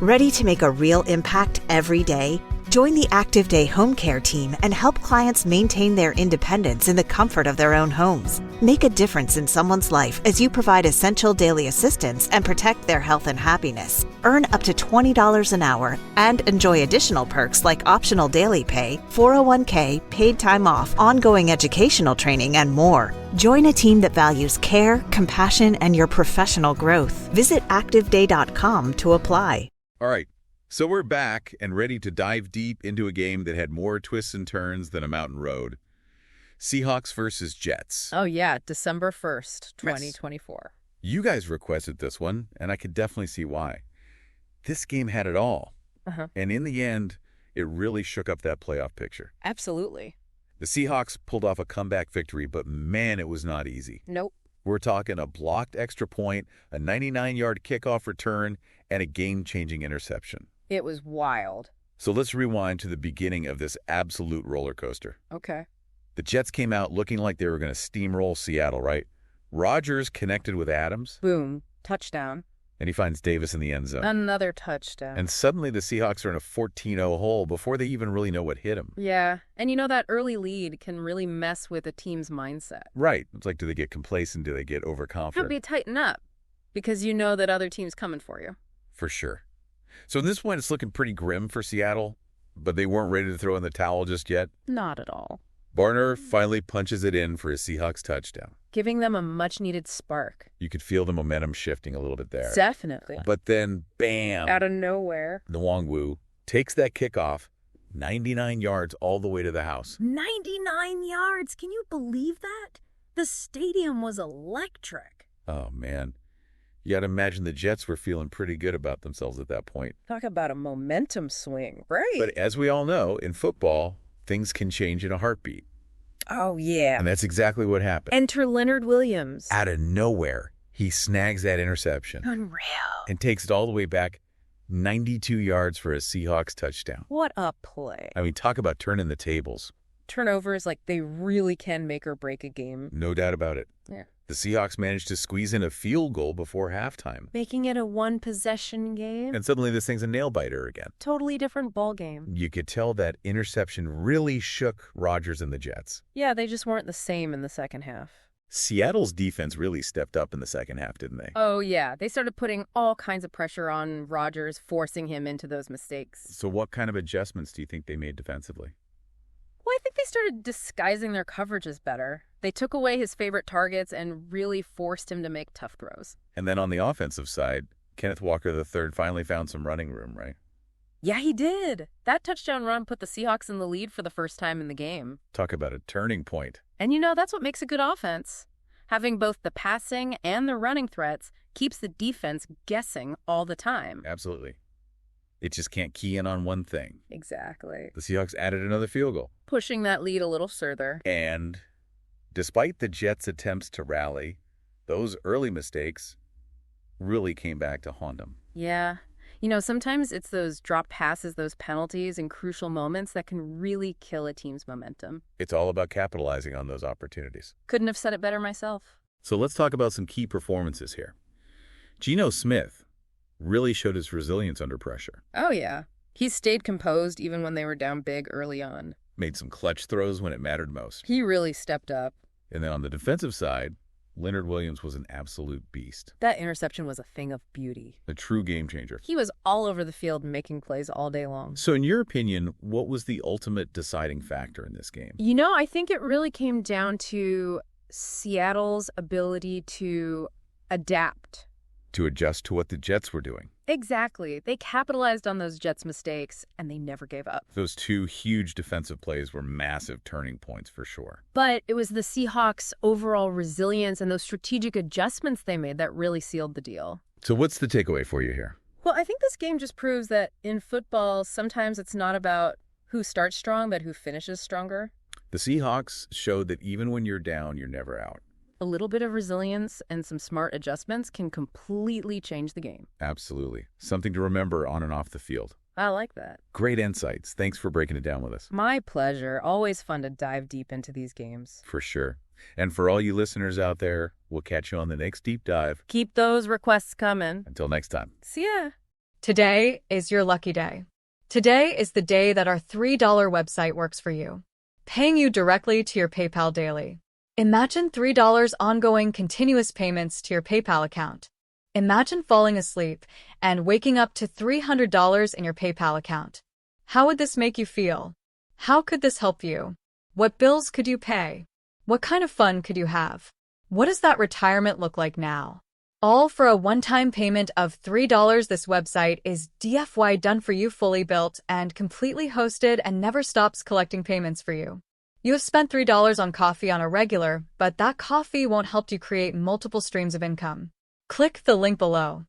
Ready to make a real impact every day? Join the Active Day Home Care team and help clients maintain their independence in the comfort of their own homes. Make a difference in someone's life as you provide essential daily assistance and protect their health and happiness. Earn up to $20 an hour and enjoy additional perks like optional daily pay, 401k, paid time off, ongoing educational training, and more. Join a team that values care, compassion, and your professional growth. Visit activeday.com to apply. All right, so we're back and ready to dive deep into a game that had more twists and turns than a mountain road. Seahawks versus Jets. Oh yeah, December 1st, 2024. You guys requested this one, and I could definitely see why. This game had it all. And in the end, it really shook up that playoff picture. Absolutely. The Seahawks pulled off a comeback victory, but man, it was not easy. Nope. We're talking a blocked extra point, a 99-yard kickoff return, and a game-changing interception. It was wild. So let's rewind to the beginning of this absolute roller coaster. Okay. The Jets came out looking like they were going to steamroll Seattle, right? Rodgers connected with Adams. Boom. Touchdown. And he finds Davis in the end zone. Another touchdown. And suddenly the Seahawks are in a 14-0 hole before they even really know what hit them. Yeah. And you know that early lead can really mess with a team's mindset. Right. It's like, do they get complacent? Do they get overconfident? Could be tighten up because you know that other team's coming for you. For sure. So at this point, it's looking pretty grim for Seattle, but they weren't ready to throw in the towel just yet. Not at all. Barner finally punches it in for a Seahawks touchdown, giving them a much-needed spark. You could feel the momentum shifting a little bit there. Definitely. But then, bam! Out of nowhere. Nwangwu takes that kickoff 99 yards all the way to the house. 99 yards! Can you believe that? The stadium was electric. Oh, man. You gotta imagine the Jets were feeling pretty good about themselves at that point. Talk about a momentum swing, right? But as we all know, in football, things can change in a heartbeat. Oh, yeah. And that's exactly what happened. Enter Leonard Williams. Out of nowhere, he snags that interception. Unreal. And takes it all the way back 92 yards for a Seahawks touchdown. What a play. I mean, talk about turning the tables. Turnovers, like, they really can make or break a game. No doubt about it. Yeah. The Seahawks managed to squeeze in a field goal before halftime. Making it a one-possession game. And suddenly this thing's a nail-biter again. Totally different ball game. You could tell that interception really shook Rodgers and the Jets. Yeah, they just weren't the same in the second half. Seattle's defense really stepped up in the second half, didn't they? Oh, yeah. They started putting all kinds of pressure on Rodgers, forcing him into those mistakes. So what kind of adjustments do you think they made defensively? Well, I think they started disguising their coverages better. They took away his favorite targets and really forced him to make tough throws. And then on the offensive side, Kenneth Walker III finally found some running room, right? Yeah, he did. That touchdown run put the Seahawks in the lead for the first time in the game. Talk about a turning point. And you know, that's what makes a good offense. Having both the passing and the running threats keeps the defense guessing all the time. Absolutely. It just can't key in on one thing. Exactly. The Seahawks added another field goal. Pushing that lead a little further. And despite the Jets' attempts to rally, those early mistakes really came back to haunt them. Yeah. You know, sometimes it's those drop passes, those penalties, and crucial moments that can really kill a team's momentum. It's all about capitalizing on those opportunities. Couldn't have said it better myself. So let's talk about some key performances here. Geno Smith really showed his resilience under pressure. Oh, yeah. He stayed composed even when they were down big early on. Made some clutch throws when it mattered most. He really stepped up. And then on the defensive side, Leonard Williams was an absolute beast. That interception was a thing of beauty. A true game changer. He was all over the field making plays all day long. So in your opinion, what was the ultimate deciding factor in this game? You know, I think it really came down to Seattle's ability to adapt. To adjust to what the Jets were doing. Exactly. They capitalized on those Jets' mistakes, and they never gave up. Those two huge defensive plays were massive turning points for sure. But it was the Seahawks' overall resilience and those strategic adjustments they made that really sealed the deal. So what's the takeaway for you here? Well, I think this game just proves that in football, sometimes it's not about who starts strong, but who finishes stronger. The Seahawks showed that even when you're down, you're never out. A little bit of resilience and some smart adjustments can completely change the game. Absolutely. Something to remember on and off the field. I like that. Great insights. Thanks for breaking it down with us. My pleasure. Always fun to dive deep into these games. For sure. And for all you listeners out there, we'll catch you on the next deep dive. Keep those requests coming. Until next time. See ya. Today is your lucky day. Today is the day that our $3 website works for you, paying you directly to your PayPal daily. Imagine $3 ongoing continuous payments to your PayPal account. Imagine falling asleep and waking up to $300 in your PayPal account. How would this make you feel? How could this help you? What bills could you pay? What kind of fun could you have? What does that retirement look like now? All for a one-time payment of $3. This website is DFY done for you, fully built and completely hosted, and never stops collecting payments for you. You have spent $3 on coffee on a regular, but that coffee won't help you create multiple streams of income. Click the link below.